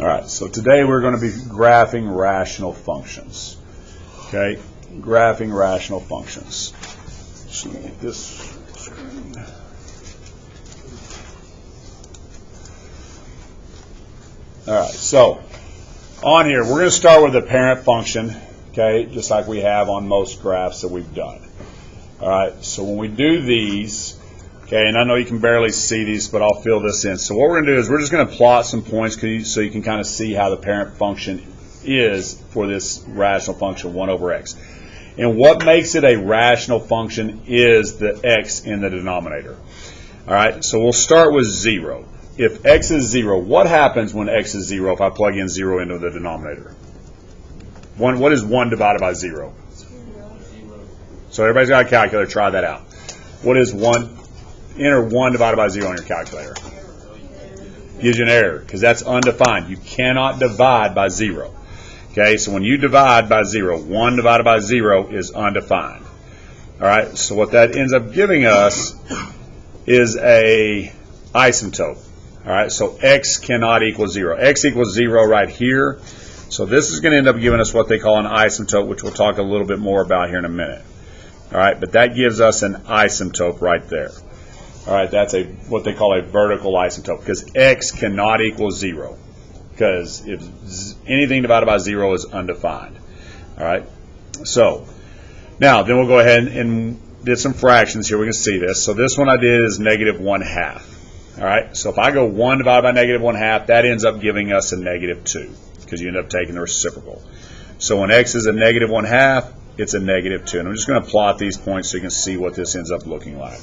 All right, so today we're going to be graphing rational functions. Okay, graphing rational functions. So let me get this screen. All right, so on here, we're going to start with the parent function, okay, just like we have on most graphs that we've done. All right, so when we do these, okay, and I know you can barely see these, but I'll fill this in. So what we're going to do is we're just going to plot some points so you can kind of see how the parent function is for this rational function 1 over x. And what makes it a rational function is the x in the denominator. All right, so we'll start with 0. If x is 0, what happens when x is 0 if I plug in 0 into the denominator? What is 1 divided by 0? So everybody's got a calculator. Try that out. What is 1? Enter 1 divided by 0 on your calculator. Gives you an error because that's undefined. You cannot divide by 0. Okay, so when you divide by 0, 1 divided by 0 is undefined. All right, so what that ends up giving us is a asymptote. All right, so x cannot equal 0. X equals 0 right here. So this is going to end up giving us what they call an asymptote, which we'll talk a little bit more about here in a minute. All right, but that gives us an asymptote right there. All right, that's what they call a vertical asymptote because x cannot equal 0 because if anything divided by 0 is undefined. All right, so now then we'll go ahead and did some fractions here. We can see this. So this one I did is negative 1/2. All right, so if I go 1 divided by negative 1/2, that ends up giving us a negative 2 because you end up taking the reciprocal. So when x is a negative 1/2, it's a negative 2. And I'm just going to plot these points so you can see what this ends up looking like.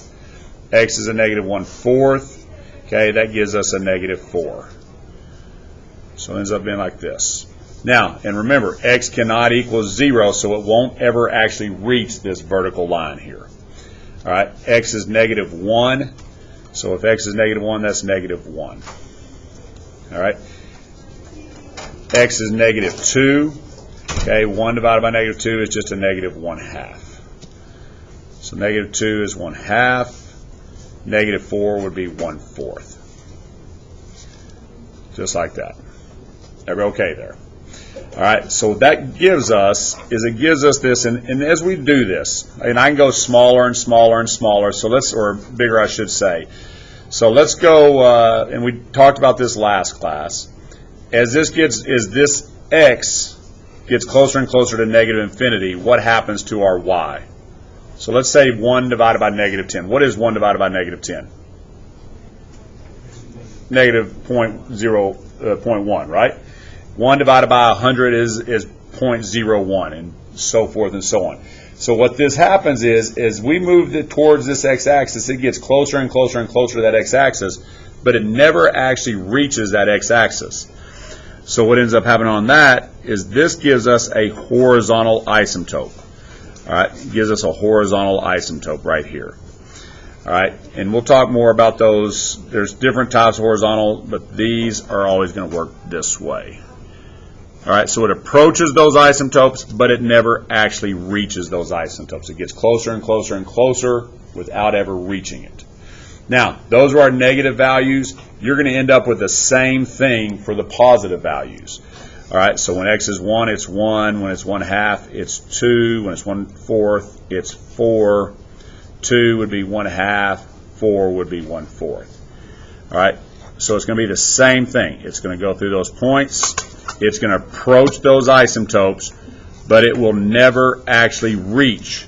X is a negative 1/4. Okay, that gives us a negative 4. So it ends up being like this. Now, and remember, x cannot equal 0, so it won't ever actually reach this vertical line here. All right, x is negative 1. So if x is negative 1, that's negative 1. All right. X is negative 2. Okay, 1 divided by negative 2 is just a negative 1/2. So negative 2 is 1/2. Negative 4 would be 1/4. Just like that. Everybody okay there? All right, so what that gives us is it gives us this, and as we do this, and I can go smaller and smaller and smaller, so or bigger I should say. So let's go, and we talked about this last class. As this x gets closer and closer to negative infinity, what happens to our y? So let's say 1 divided by negative 10. What is 1 divided by negative 10? Negative 0.1, right? 1 divided by 100 is 0.01, and so forth and so on. So what this happens is, as we move it towards this x-axis, it gets closer and closer and closer to that x-axis, but it never actually reaches that x-axis. So what ends up happening on that is this gives us a horizontal asymptote. All right, it gives us a horizontal asymptote right here. All right, and we'll talk more about those. There's different types of horizontal, but these are always going to work this way. All right, so it approaches those asymptotes, but it never actually reaches those asymptotes. It gets closer and closer and closer without ever reaching it. Now, those are our negative values. You're going to end up with the same thing for the positive values. All right, so when x is 1, it's 1. When it's 1/2, it's 2. When it's 1/4, it's 4. 2 would be 1/2. 4 would be 1/4. All right, so it's going to be the same thing. It's going to go through those points. It's going to approach those asymptotes, but it will never actually reach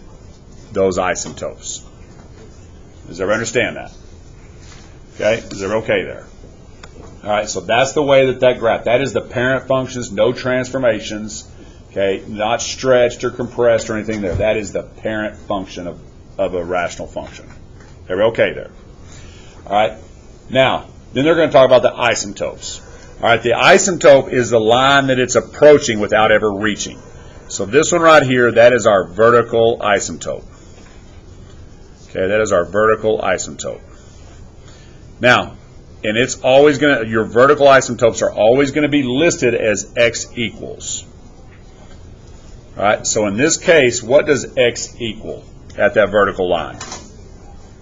those asymptotes. Does everybody understand that? Okay, is everybody okay there? All right, so that's the way that graph. That is the parent functions, no transformations, okay, not stretched or compressed or anything there. That is the parent function of a rational function. Everybody okay there? All right, now, then they're going to talk about the asymptotes. All right, the asymptote is the line that it's approaching without ever reaching. So this one right here, that is our vertical asymptote. Okay, that is our vertical asymptote. Now, and it's always going to, your vertical asymptotes are always going to be listed as x equals. All right, so in this case, what does x equal at that vertical line?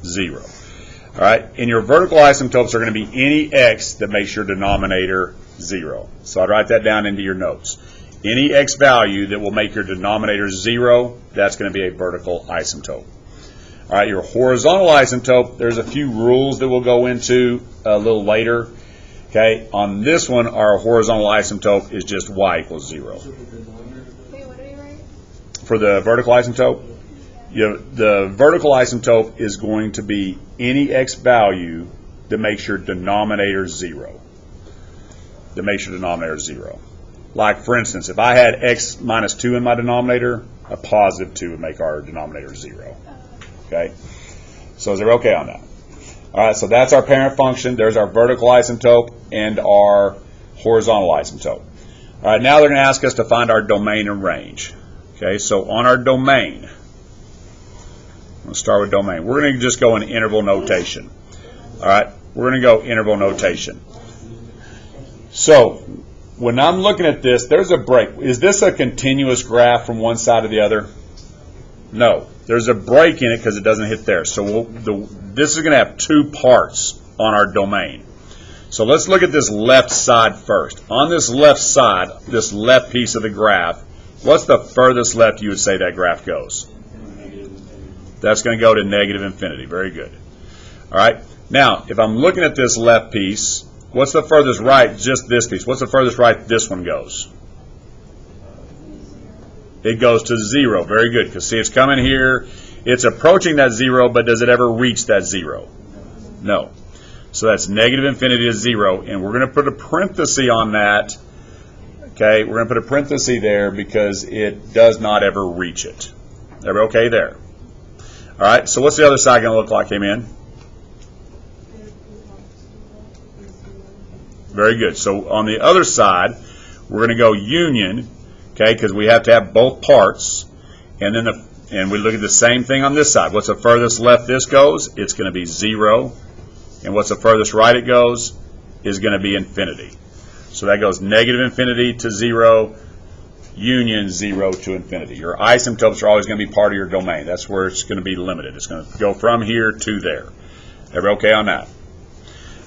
0. All All right, and your vertical asymptotes are going to be any x that makes your denominator 0. So I'd write that down into your notes. Any x value that will make your denominator 0, that's going to be a vertical asymptote. All right, your horizontal asymptote, there's a few rules that we'll go into a little later. Okay, on this one, our horizontal asymptote is just y equals 0. Wait, what do we write? For the vertical asymptote, the vertical asymptote is going to be any x value that makes your denominator 0. That makes your denominator 0. Like, for instance, if I had x minus 2 in my denominator, a positive 2 would make our denominator 0. Okay? So is there okay on that? All right, so that's our parent function. There's our vertical asymptote and our horizontal asymptote. All right, now they're going to ask us to find our domain and range. Okay, so on our domain, let's start with domain. We're going to just go in interval notation. All right, we're going to go interval notation. So when I'm looking at this, there's a break. Is this a continuous graph from one side to the other? No. There's a break in it because it doesn't hit there. So this is going to have two parts on our domain. So let's look at this left side first. On this left side, this left piece of the graph, what's the furthest left you would say that graph goes? That's going to go to negative infinity. Very good. All right. Now, if I'm looking at this left piece, what's the furthest right? Just this piece. What's the furthest right this one goes? It goes to 0. Very good. Because see, it's coming here. It's approaching that 0, but does it ever reach that 0? No. So that's negative infinity to 0. And we're going to put a parenthesis on that. Okay, we're going to put a parenthesis there because it does not ever reach it. Everybody okay there? All right, so what's the other side going to look like, Amen? Very good. So on the other side, we're going to go union, okay, because we have to have both parts. And then we look at the same thing on this side. What's the furthest left this goes? It's going to be 0. And what's the furthest right it goes? Is going to be infinity. So that goes negative infinity to 0, union 0 to infinity. Your asymptotes are always going to be part of your domain. That's where it's going to be limited. It's going to go from here to there. Everybody okay on that? All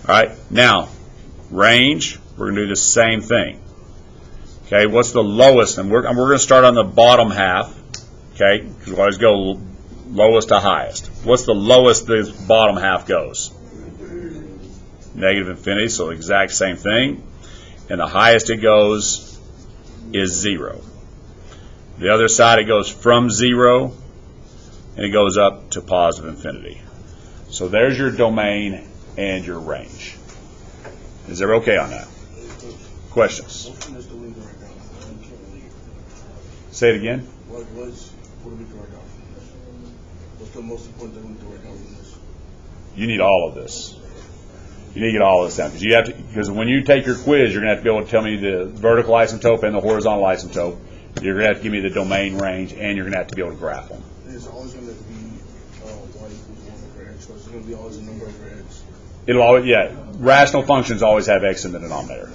right. Now, range, we're going to do the same thing. Okay, what's the lowest? And we're going to start on the bottom half. Okay, because we always go lowest to highest. What's the lowest this bottom half goes? Negative infinity, so the exact same thing. And the highest it goes is 0. The other side, it goes from 0, and it goes up to positive infinity. So there's your domain and your range. Is everybody okay on that? Questions? Say it again. What do we do right now? What's the most important thing we do right now in this? You need all of this. You need to get all of this down because when you take your quiz, you're going to have to be able to tell me the vertical asymptote and the horizontal asymptote. You're going to have to give me the domain range, and you're going to have to be able to graph them. It's always going to be y equals 1 over x, so it's going to be always a number over x. It'll always, yeah. Rational functions always have x in the denominator.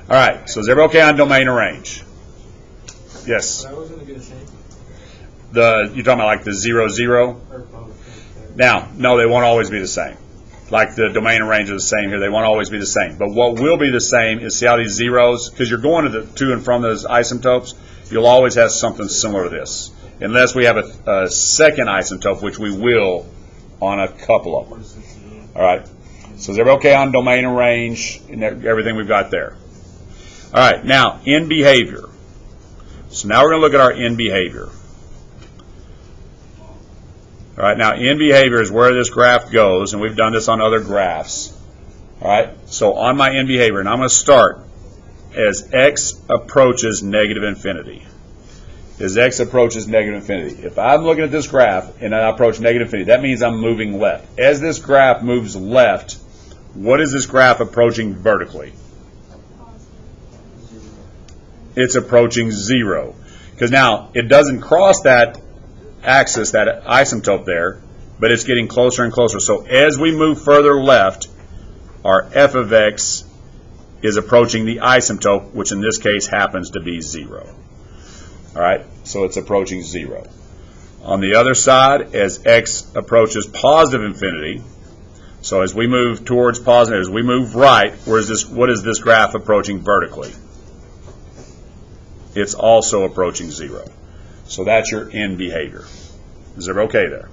All right. So is everybody okay on domain and range? Yes. Are those going to be the same? You're talking about like the 0, 0? Now, no, they won't always be the same. Like the domain and range are the same here. They won't always be the same. But what will be the same is, see how these zeros, because you're going to and from those asymptotes, you'll always have something similar to this. Unless we have a second asymptote, which we will on a couple of them. All right. So is everybody okay on domain and range and everything we've got there? All right. Now, in behavior. So now we're going to look at our in behavior. All right, now in behavior is where this graph goes, and we've done this on other graphs. All right, so on my in behavior, and I'm going to start as x approaches negative infinity. As x approaches negative infinity. If I'm looking at this graph and I approach negative infinity, that means I'm moving left. As this graph moves left, what is this graph approaching vertically? It's approaching 0. Because now, it doesn't cross that axis, that asymptote there, but it's getting closer and closer. So as we move further left, our f of x is approaching the asymptote, which in this case happens to be 0. All right, so it's approaching 0. On the other side, as x approaches positive infinity, So as we move towards positive, as we move right, what is this graph approaching vertically? It's also approaching 0. So that's your end behavior. Is it okay there?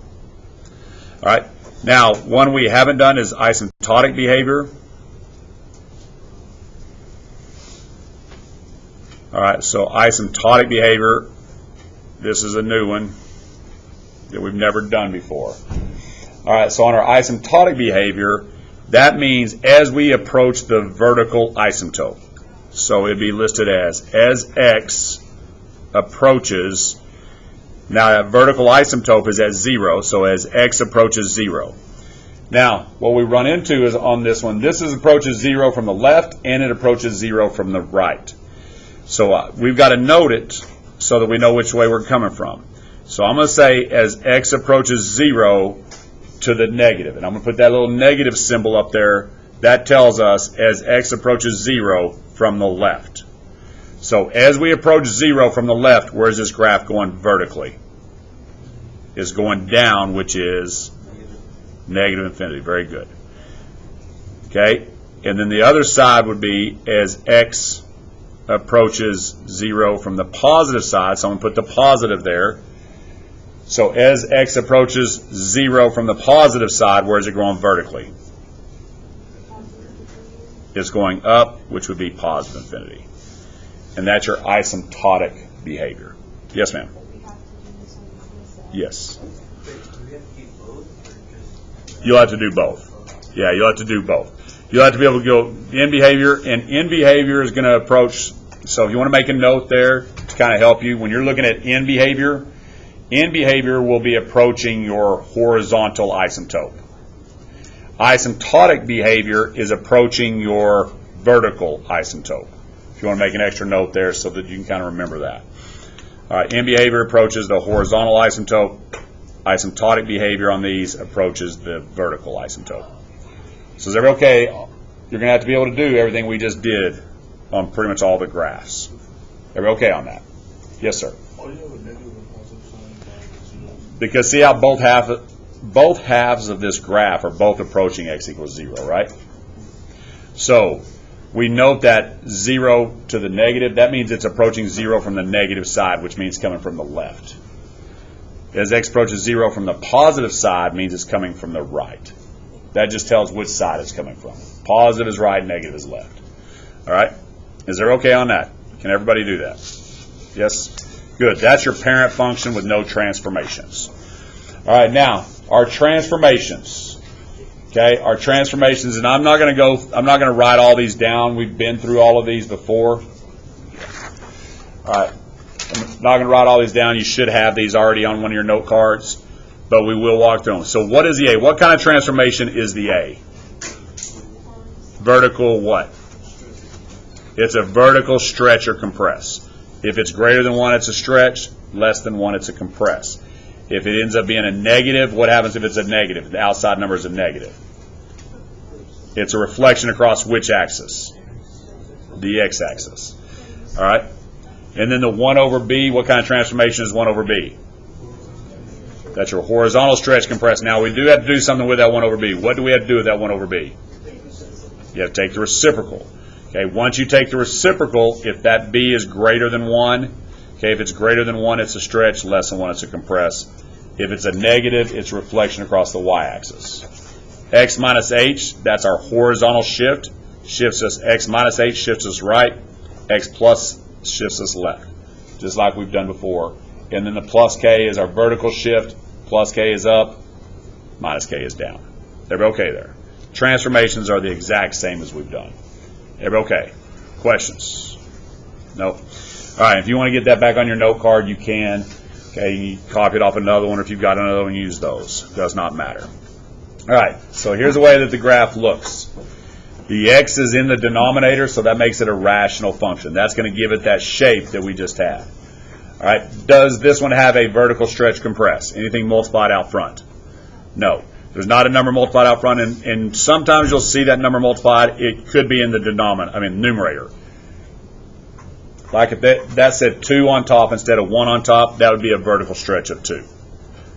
All right. Now, one we haven't done is asymptotic behavior. All right, so asymptotic behavior, this is a new one that we've never done before. All right, so on our asymptotic behavior, that means as we approach the vertical asymptote. So it'd be listed as x approaches. Now that vertical asymptote is at 0, so as x approaches 0. Now, what we run into is on this one, this approaches 0 from the left and it approaches 0 from the right. So we've got to note it so that we know which way we're coming from. So I'm going to say as x approaches 0 to the negative, and I'm going to put that little negative symbol up there. That tells us as x approaches 0 from the left. So as we approach 0 from the left, where is this graph going vertically? It's going down, which is negative infinity. Very good. Okay? And then the other side would be as x approaches 0 from the positive side. So I'm going to put the positive there. So as x approaches 0 from the positive side, where is it going vertically? It's going up, which would be positive infinity. And that's your asymptotic behavior. Yes, ma'am? Yes. You'll have to do both. Yeah, you'll have to do both. You'll have to be able to go end behavior, and end behavior is going to approach. So if you want to make a note there to kind of help you, when you're looking at end behavior will be approaching your horizontal asymptote. Asymptotic behavior is approaching your vertical asymptote. If you want to make an extra note there so that you can kind of remember that. All right, end behavior approaches the horizontal asymptote. Asymptotic behavior on these approaches the vertical asymptote. So is everybody okay? You're going to have to be able to do everything we just did on pretty much all the graphs. Everybody okay on that? Yes, sir. Oh, you have a negative and positive sign. Because see how both halves of this graph are both approaching x equals 0, right? So we note that 0 to the negative, that means it's approaching 0 from the negative side, which means coming from the left. As x approaches 0 from the positive side, means it's coming from the right. That just tells which side it's coming from. Positive is right, negative is left. All right? Is there okay on that? Can everybody do that? Yes? Good. That's your parent function with no transformations. All right, now, our transformations. Okay, our transformations, and I'm not going to write all these down. We've been through all of these before. All right. I'm not going to write all these down. You should have these already on one of your note cards, but we will walk through them. So what is the A? What kind of transformation is the A? Vertical what? It's a vertical stretch or compress. If it's greater than 1, it's a stretch. Less than 1, it's a compress. If it ends up being a negative, what happens if it's a negative? The outside number is a negative. It's a reflection across which axis? The x-axis. All right? And then the 1 over b, what kind of transformation is 1 over b? That's your horizontal stretch compress. Now, we do have to do something with that 1 over b. What do we have to do with that 1 over b? You have to take the reciprocal. Okay, once you take the reciprocal, if that b is greater than 1, okay, if it's greater than 1, it's a stretch. Less than 1, it's a compress. If it's a negative, it's a reflection across the y-axis. X minus h, that's our horizontal shift. Shifts us, x minus h shifts us right. X plus shifts us left, just like we've done before. And then the plus k is our vertical shift. Plus k is up, minus k is down. Everybody okay there? Transformations are the exact same as we've done. Everybody okay? Questions? Nope. All right, if you want to get that back on your note card, you can. Okay, you can copy it off another one. If you've got another one, use those. Does not matter. All right, so here's the way that the graph looks. The x is in the denominator, so that makes it a rational function. That's going to give it that shape that we just had. All right, does this one have a vertical stretch compress? Anything multiplied out front? No. There's not a number multiplied out front, and sometimes you'll see that number multiplied. It could be in the numerator. Like if that said 2 on top instead of 1 on top, that would be a vertical stretch of 2.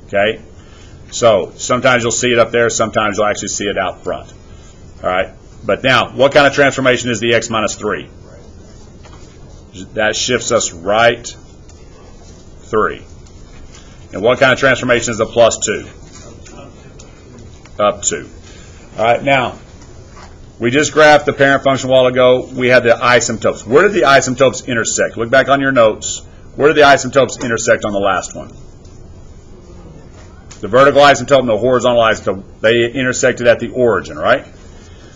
Okay? So sometimes you'll see it up there, sometimes you'll actually see it out front. All right? But now, what kind of transformation is the x minus 3? That shifts us right 3. And what kind of transformation is the plus 2? Up 2. All right, now, we just graphed the parent function a while ago. We had the asymptotes. Where did the asymptotes intersect? Look back on your notes. Where did the asymptotes intersect on the last one? The vertical asymptote and the horizontal asymptote, they intersected at the origin, right?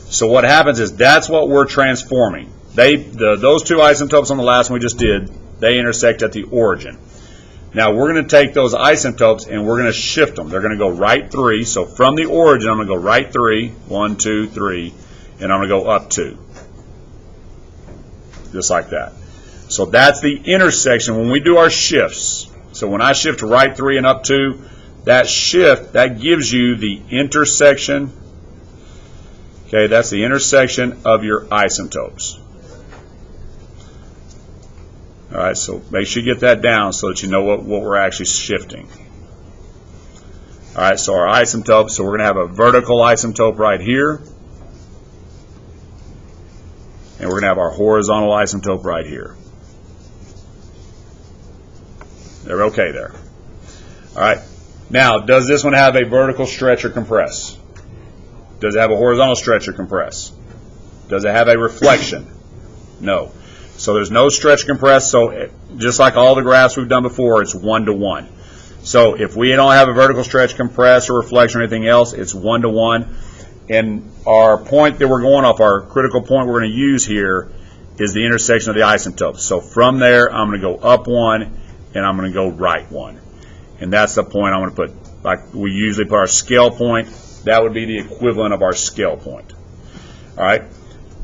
So what happens is that's what we're transforming. Those two asymptotes on the last one we just did, they intersect at the origin. Now we're going to take those asymptotes and we're going to shift them. They're going to go right 3. So from the origin, I'm going to go right 3, 1, 2, 3, and I'm going to go up 2. Just like that. So that's the intersection when we do our shifts. So when I shift right 3 and up 2, that shift, that gives you the intersection. Okay, that's the intersection of your asymptotes. All right, so make sure you get that down so that you know what we're actually shifting. All right, so our asymptote, so we're going to have a vertical asymptote right here. And we're going to have our horizontal asymptote right here. They're okay there. All right, now, does this one have a vertical stretch or compress? Does it have a horizontal stretch or compress? Does it have a reflection? No. So there's no stretch compress, so just like all the graphs we've done before, it's 1-to-1. So if we don't have a vertical stretch, compress, or reflection or anything else, it's 1-to-1. And our point that we're going off, our critical point we're going to use here is the intersection of the asymptotes. So from there, I'm going to go up 1, and I'm going to go right 1. And that's the point I'm going to put, like we usually put our scale point. That would be the equivalent of our scale point. All right?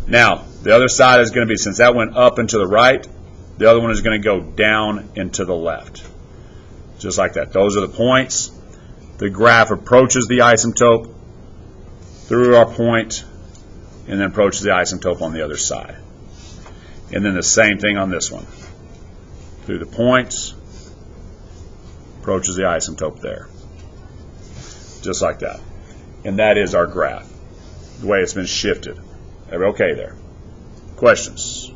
Now, the other side is going to be, since that went up and to the right, the other one is going to go down and to the left. Just like that. Those are the points. The graph approaches the asymptote through our point and then approaches the asymptote on the other side. And then the same thing on this one. Through the points, approaches the asymptote there. Just like that. And that is our graph, the way it's been shifted. Okay there. Questions?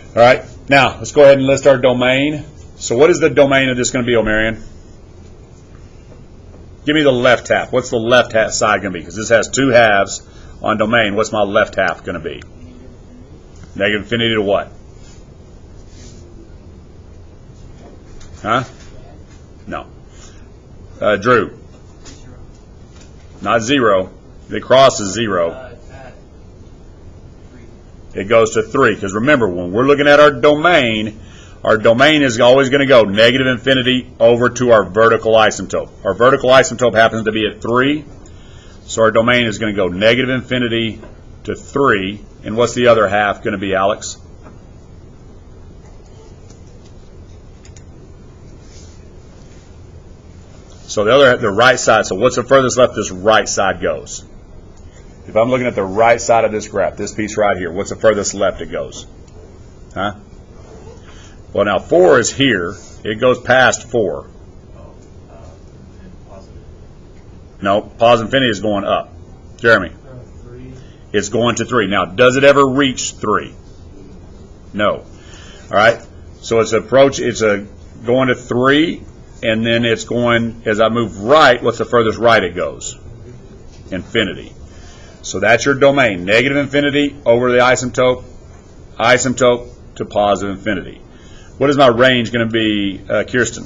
All right. Now, let's go ahead and list our domain. So what is the domain of this going to be, O'Marion? Give me the left half. What's the left half side going to be? Because this has 2 halves on domain. What's my left half going to be? Negative infinity to what? Huh? No. Drew. Not 0. The cross is 0. It goes to 3. Because remember, when we're looking at our domain is always going to go negative infinity over to our vertical asymptote. Our vertical asymptote happens to be at 3. So our domain is going to go negative infinity to 3. And what's the other half going to be, Alex? So the right side, so what's the furthest left this right side goes? If I'm looking at the right side of this graph, this piece right here, what's the furthest left it goes? Huh? Well, now 4 is here. It goes past 4. No, positive infinity is going up. Jeremy? 3. It's going to 3. Now, does it ever reach 3? No. All right? So it's going to 3, and then it's going, as I move right, what's the furthest right it goes? Infinity. So that's your domain. Negative infinity over the asymptote to positive infinity. What is my range going to be, Kirsten?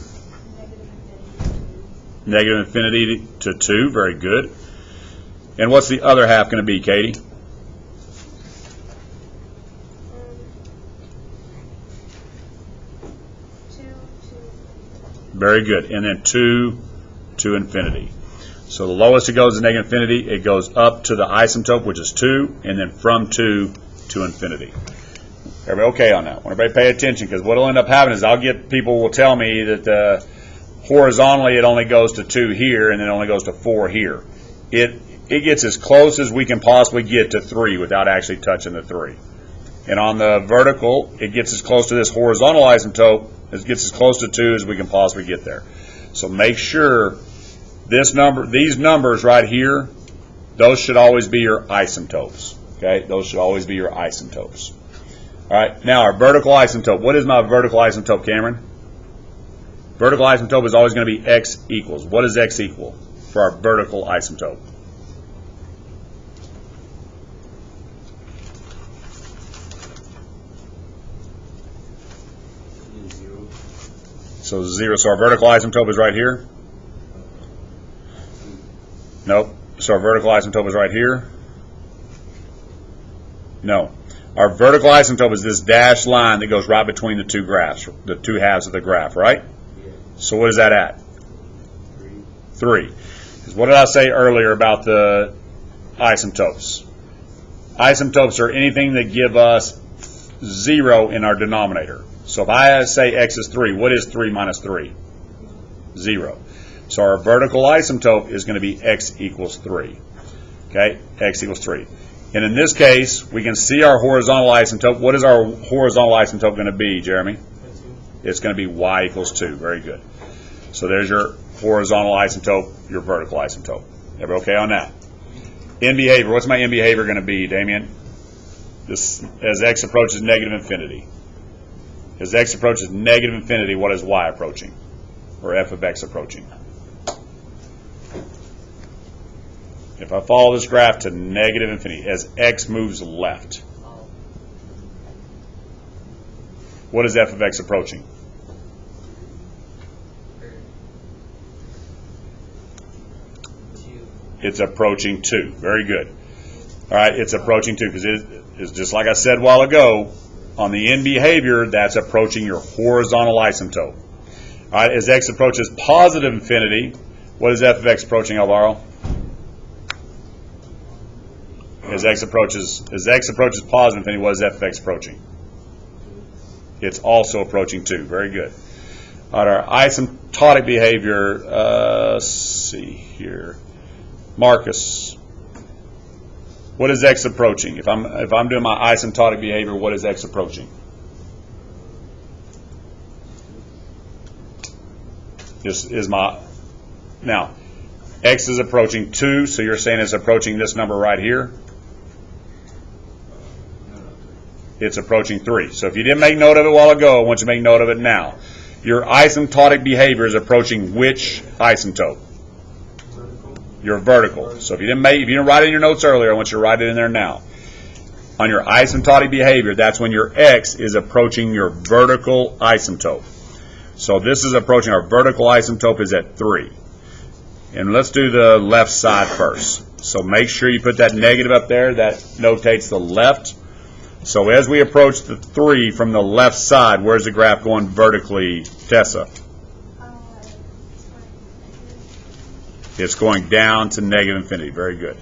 Negative infinity to 2. Very good. And what's the other half going to be, Katie? Very good. And then 2 to infinity. So the lowest it goes is negative infinity. It goes up to the asymptote, which is 2, and then from 2 to infinity. Everybody okay on that? Everybody pay attention, because what will end up happening is people will tell me that horizontally it only goes to 2 here, and then it only goes to 4 here. It gets as close as we can possibly get to 3 without actually touching the 3. And on the vertical, it gets as close to this horizontal asymptote, it gets as close to 2 as we can possibly get there. So make sure these numbers right here, those should always be your asymptotes. Okay, those should always be your asymptotes. All right, now our vertical asymptote. What is my vertical asymptote, Cameron? Vertical asymptote is always going to be x equals. What is x equal for our vertical asymptote? So 0. So our vertical asymptote is right here? Nope. So our vertical asymptote is right here? No. Our vertical asymptote is this dashed line that goes right between the two graphs, the two halves of the graph, right? So what is that at? 3. Because what did I say earlier about the asymptotes? Asymptotes are anything that give us 0 in our denominator. So if I say x is 3, what is 3 minus 3? 0. So our vertical asymptote is going to be x equals 3. Okay, x equals 3. And in this case, we can see our horizontal asymptote. What is our horizontal asymptote going to be, Jeremy? It's going to be y equals 2. Very good. So there's your horizontal asymptote, your vertical asymptote. Everybody okay on that? In behavior, what's my in behavior going to be, Damien? This, as x approaches negative infinity. As x approaches negative infinity, what is y approaching? Or f of x approaching? If I follow this graph to negative infinity, as x moves left, what is f of x approaching? It's approaching 2. Very good. All right, it's approaching 2 because it's just like I said a while ago, on the in behavior, that's approaching your horizontal asymptote. All right, as x approaches positive infinity, what is f of x approaching, Alvaro? As x approaches positive infinity, what is f of x approaching? It's also approaching 2. Very good. All right, our asymptotic behavior, let's see here. Marcus, what is x approaching? If I'm doing my asymptotic behavior, what is x approaching? This is my, now, x is approaching 2, so you're saying it's approaching this number right here? It's approaching 3. So if you didn't make note of it a while ago, I want you to make note of it now. Your asymptotic behavior is approaching which asymptote? Your vertical. So if you didn't write it in your notes earlier, I want you to write it in there now. On your asymptotic behavior, that's when your x is approaching your vertical asymptote. So this is approaching, our vertical asymptote is at 3. And let's do the left side first. So make sure you put that negative up there. That notates the left. So as we approach the 3 from the left side, where's the graph going vertically, Tessa? It's going down to negative infinity. Very good.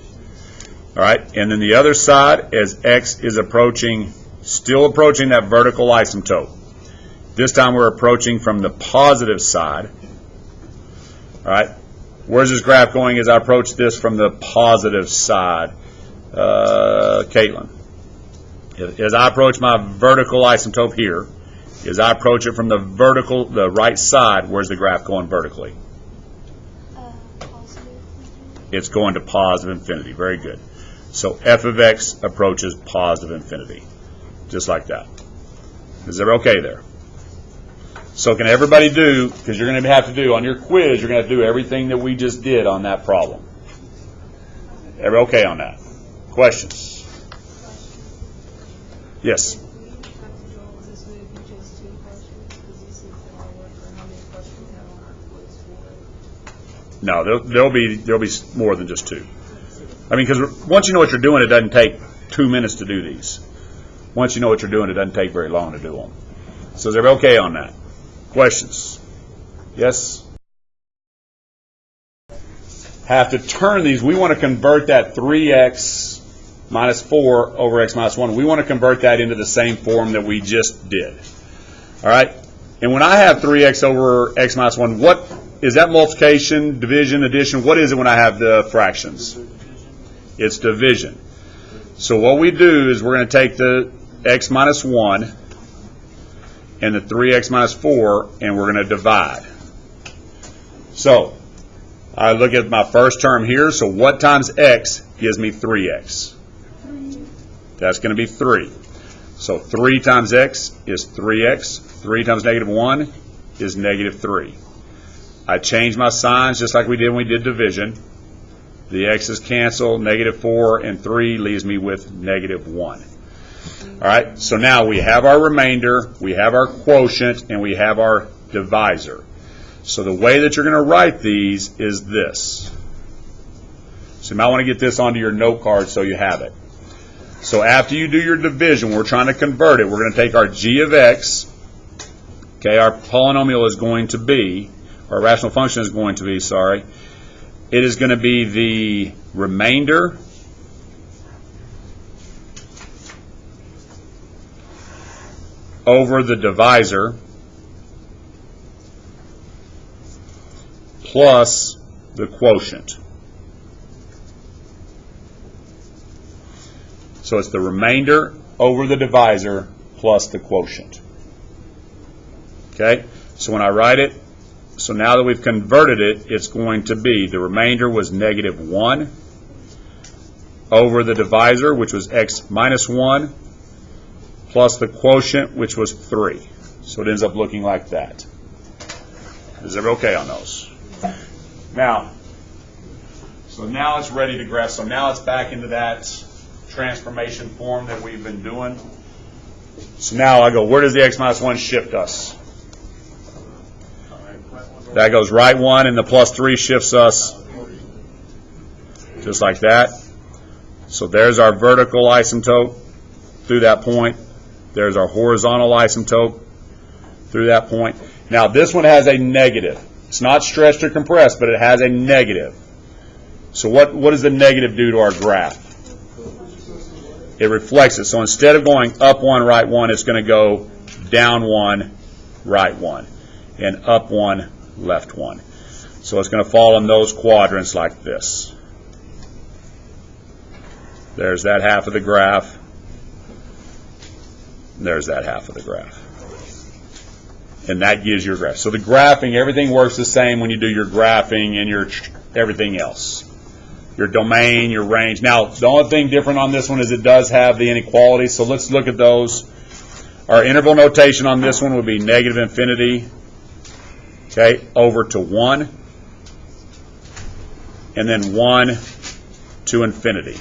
All right. And then the other side, as x is approaching, still approaching that vertical asymptote. This time we're approaching from the positive side. All right. Where's this graph going as I approach this from the positive side? Caitlin. As I approach my vertical asymptote here, as I approach it from the right side, where's the graph going vertically? It's going to positive infinity. Very good. So f of x approaches positive infinity. Just like that. Is that okay there? So can everybody do, because you're going to have to do, on your quiz, you're going to have to do everything that we just did on that problem. Everybody okay on that? Questions? Yes? No, there'll be more than just 2. I mean, because once you know what you're doing, it doesn't take 2 minutes to do these. Once you know what you're doing, it doesn't take very long to do them. So is everybody okay on that? Questions? Yes? Have to turn these. We want to convert that 3x minus 4 over x minus 1. We want to convert that into the same form that we just did. All right? And when I have 3x over x minus 1, what is that? Multiplication, division, addition? What is it when I have the fractions? It's division. So what we do is we're going to take the x minus 1 and the 3x minus 4, and we're going to divide. So I look at my first term here, so what times x gives me 3x? That's going to be 3. So 3 times x is 3x. 3 times negative 1 is negative 3. I change my signs just like we did when we did division. The x's cancel, negative 4 and 3 leaves me with negative 1. All right, so now we have our remainder, we have our quotient, and we have our divisor. So the way that you're going to write these is this. So you might want to get this onto your note card so you have it. So after you do your division, we're trying to convert it. We're going to take our g of x. Okay, our polynomial is going to be, or rational function is going to be, sorry. It is going to be the remainder over the divisor plus the quotient. So it's the remainder over the divisor plus the quotient. Okay? So when I write it, so now that we've converted it, it's going to be, the remainder was negative 1 over the divisor, which was x minus 1, plus the quotient, which was 3. So it ends up looking like that. Is everybody okay on those? Now, so now it's ready to graph. So now it's back into that transformation form that we've been doing. So now I go, where does the x minus 1 shift us? That goes right 1, and the plus 3 shifts us just like that. So there's our vertical asymptote through that point. There's our horizontal asymptote through that point. Now this one has a negative. It's not stretched or compressed, but it has a negative. So what does the negative do to our graph? It reflects it. So instead of going up 1, right 1, it's going to go down 1, right 1, and up 1, left 1. So it's going to fall in those quadrants like this. There's that half of the graph. There's that half of the graph. And that gives your graph. So the graphing, everything works the same when you do your graphing and your everything else. Your domain, your range. Now, the only thing different on this one is it does have the inequality. So let's look at those. Our interval notation on this one would be negative infinity, okay, over to 1, and then 1 to infinity.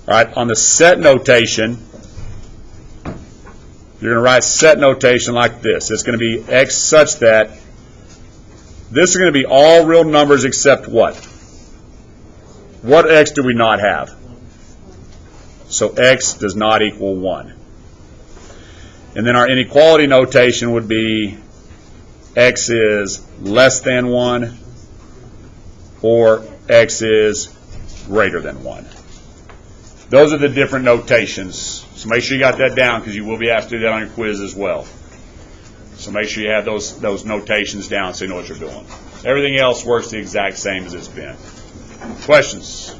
All right, on the set notation, you're going to write set notation like this. It's going to be x such that this is going to be all real numbers except what? What x do we not have? So x does not equal 1. And then our inequality notation would be x is less than 1 or x is greater than 1. Those are the different notations. So make sure you got that down because you will be asked to do that on your quiz as well. So make sure you have those notations down so you know what you're doing. Everything else works the exact same as it's been. Questions?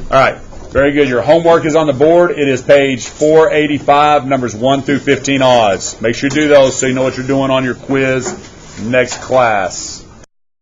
All right. Very good. Your homework is on the board. It is page 485, numbers 1 through 15 odds. Make sure you do those so you know what you're doing on your quiz next class.